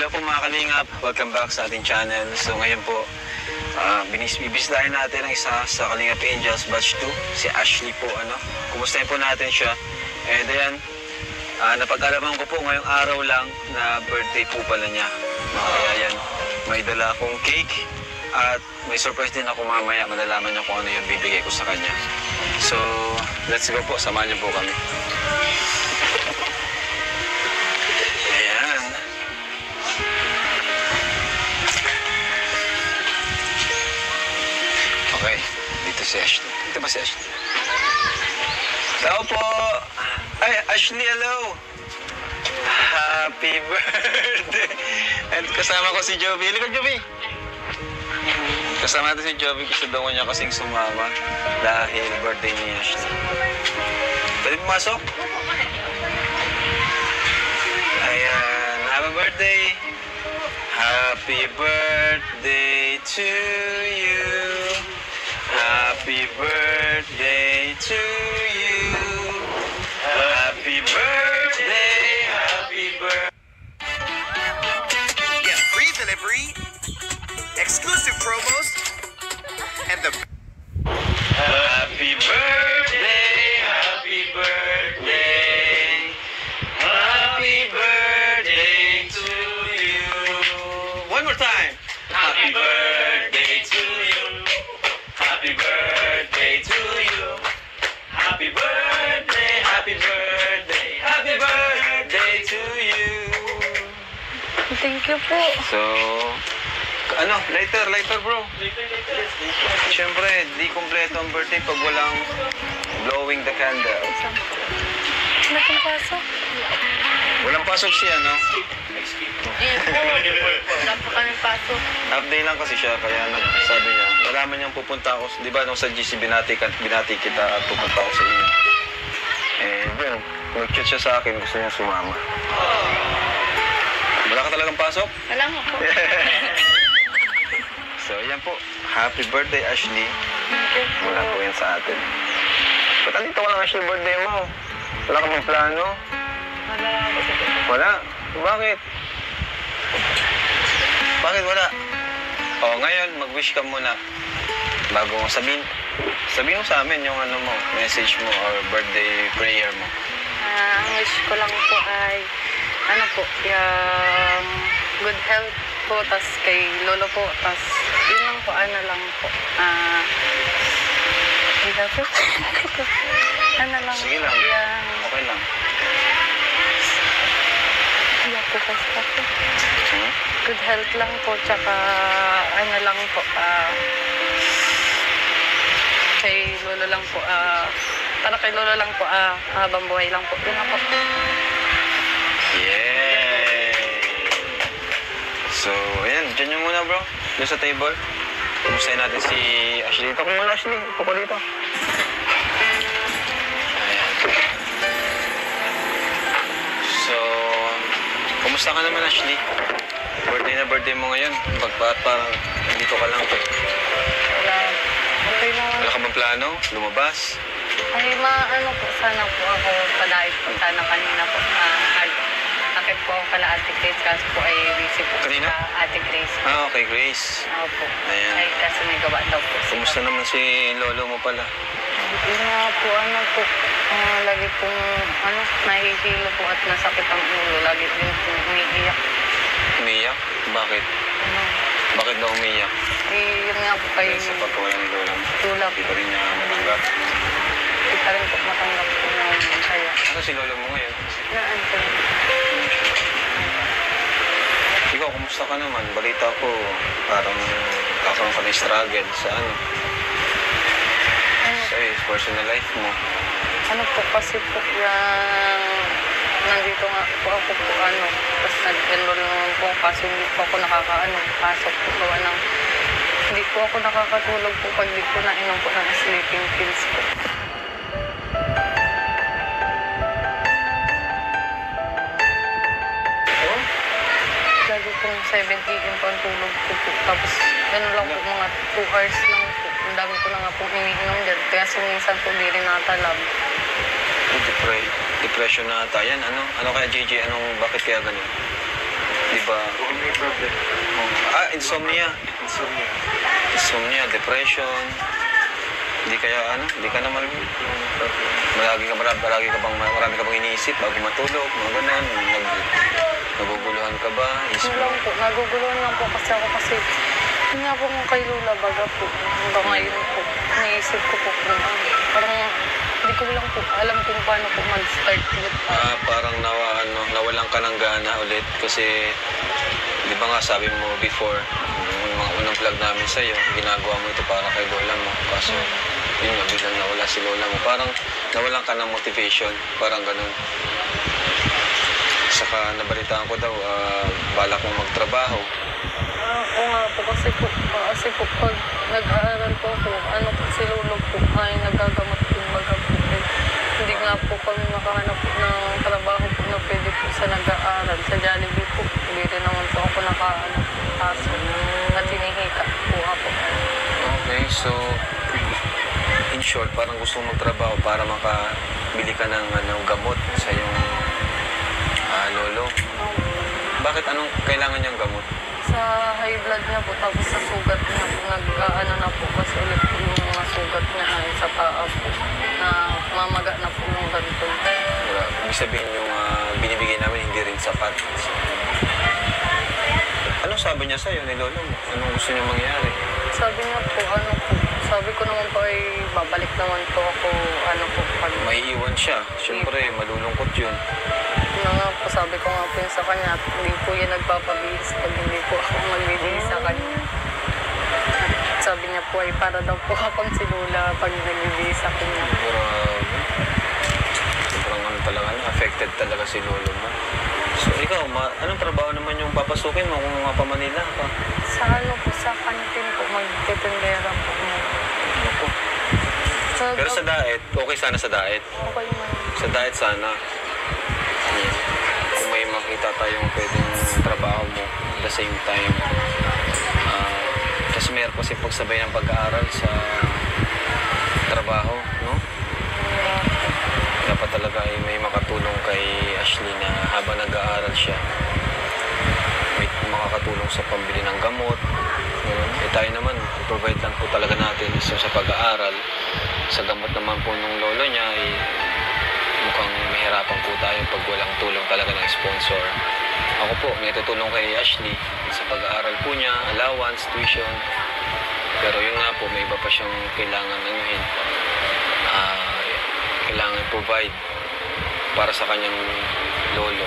Hello po mga kalingap, welcome back sa ating channel. So ngayon po, bibisitahin natin ang isa sa Kalingap Angels Batch 2, si Ashley po. Kumustahin po natin siya. And ayan, napag-alaman ko po ngayong araw lang na birthday po pala niya. Kaya yan, may dala akong cake at may surprise din ako mamaya. Malalaman niyo kung ano yung bibigay ko sa kanya. So, let's go po, samahan niyo po kami. Okay, dito si Ashley. Dito ba si Ashley? Tao po! Ay, Ashley, hello! Happy birthday! And kasama ko si Joby. Halika, Joby! Kasama natin si Joby. Gusto daw niya kasing sumama dahil birthday ni Ashley. Pwede pumasok? Ayan, happy birthday! Happy birthday to you! Happy birthday to you. Happy birthday, happy birthday. Get free delivery, exclusive promos, and the Happy birthday, happy birthday. Happy birthday to you. One more time. Happy birthday to you. Happy birthday to you. Happy birthday, happy birthday, happy birthday to you. Thank you po. So, lighter bro. Siyempre, di kompleto ang birthday pag walang blowing the candle. Wala kang pasok? Walang pasok siya, no? Hindi po. Wala pa kami pasok. Half day lang kasi siya, kaya sabi niya, nalaman niyang pupunta ako, di ba nung sa GC binati kita at pupunta ako sa inyo. Eh, bro, nag-chat siya sa akin, gusto niya sumama. Wala ka talagang pasok? Wala mo po. So, yan po. Happy birthday, Ashley. Wala po yan sa atin. Ba't andito ka lang, Ashley, birthday mo? Wala ka bang plano? Wala. Wala? Bakit? Bakit wala? O, ngayon, mag-wish ka muna. Bago mo sabihin mo sa amin yung message mo or birthday prayer mo. Ang wish ko lang po ay, yung good health po, tas kay Lolo po, tas yun lang po, Sige lang. Okay lang. Good health lang po, tsaka kay Lolo lang po, para kay Lolo lang po, habang buhay lang po. Yun lang po. Yay! So, ayan, dyan yung muna bro. Doon sa table. Kumustahin natin si Ashley. Ito ko muna, Ashley. Ito ko dito. Ayan. So, kumusta ka naman, Ashley? Birthday mo ngayon. Parang dito ka lang. Wala. Okay na. Wala ka bang plano? Lumabas? Ay, po, sana po ako padahit po sana kanina po. Akit po ako kala Ate Grace, kasi po ay busy po. Kanina? Ate Grace. Okay, Grace. Opo. Ayan. Ay, kasi may gawa daw po. Kumusta naman si lolo mo pala? Yun nga po, lagi pong, nahihilo po at nasakit ang ulo. Lagi din po umiiyak. Umiyak? Bakit? Bakit daw umiyak? Yun nga po kayo. Sa pagkawa ng lolo mo. Tulap. Di pa rin niya matanggap. Hindi pa rin po matanggap po ng saya. Ano si lolo mo ngayon? Naan po. Ikaw, kumusta ka naman? Balita ko, parang kakaroon ka ng struggle sa sa personal life mo. Po kasi po nandito nga po ako po tapos nag-enroll naman po kasi hindi po ako pasok po gawa ng hindi po ako nakakatulog po pag di ko nainom po ng sleeping pills po. Lagi po 7 AM po ang tulog ko po. Tapos gano'n lang po mga 2 hours lang po. Ang dami ko na nga po iniinom dyan. Kaya minsan po di rin natalab. Depression na ata yan. Ano kaya, JJ? Bakit kaya ganun? Di ba? problem. Insomnia. Insomnia. Insomnia, depression. Hindi ka naman, Yung problem. marami ka bang iniisip bago matulog, mga ganun, naguguluhan ka ba? Yun lang po, naguguluhan lang po kasi ako kasi yun nga po kung kay Lola baga po. Hanggang ngayon po, naisip ko po kung parang hindi ko lang po alam kung paano po mag-start ulit. Parang nawalan ka ng gana ulit kasi, di ba nga sabi mo before, yung mga unang vlog namin sa'yo, ginagawa mo ito para kay Lola mo. Kaso, yun nga, biglang nawala si Lola mo. Parang nawalan ka ng motivation, parang ganun. Saka nabalitaan ko daw, balak mong magtrabaho. Oo nga po, kasi po pag nag-aaral po ako, si Lolo po ay nagagamot po baga po. Hindi nga po kami makahanap po ng trabaho po na pwede po sa nag-aaral. Sa Jollibee po, hindi rin naman po ako nakaso at hinihika po ako. Okay, so, in short, parang gusto mong magtrabaho para makabili ka ng gamot sa iyong lolo. Bakit anong kailangan niyang gamot? Sa high blood niya po, tapos sa sugat niya po, na po kasi ulit po yung mga sugat niya ay sa paa po, na mamaga na po yung ganito. Ibig sabihin yung binibigay namin hindi rin sapat. Anong sabi niya sa'yo ni lolo mo? Anong gusto niya mangyari? Sabi niya po, sabi ko naman po ay babalik naman po ako, pag... May iwan siya. Siyempre, malulungkot yun. Na nga po, sabi ko nga po yun sa kanya, at hindi po yan nagpapabihis pag hindi po ako magbibihis sa kanya. At sabi niya po ay para daw po akong si Lola pag nagbibihis sa kanya. Sobrang talaga, affected talaga si lolo mo. So, ikaw, anong trabaho naman yung papasukin mo kung mga pa-Manila ka? Sa kantin po, magtitindera po. Ako. Pero sa diet, okay sana sa diet. Okay man. Sa diet sana. Kung may makita tayong pwedeng trabaho mo at the same time. Kasi meron kasi pagsabay ng pag-aaral sa trabaho, no? Dapat talaga ay may makatulong kay Ashley na habang nag-aaral siya, may makakatulong sa pambili ng gamot. Tayo naman, provide lang po talaga natin sa pag-aaral. Sa gamot naman po ng lolo niya ay mukhang mahirapan po tayo pag walang tulong talaga ng sponsor. Ako po, may tutulong kay Ashley sa pag-aaral po niya, allowance, tuition. Pero yun nga po, may iba pa siyang kailangan kailangan provide para sa kanyang lolo.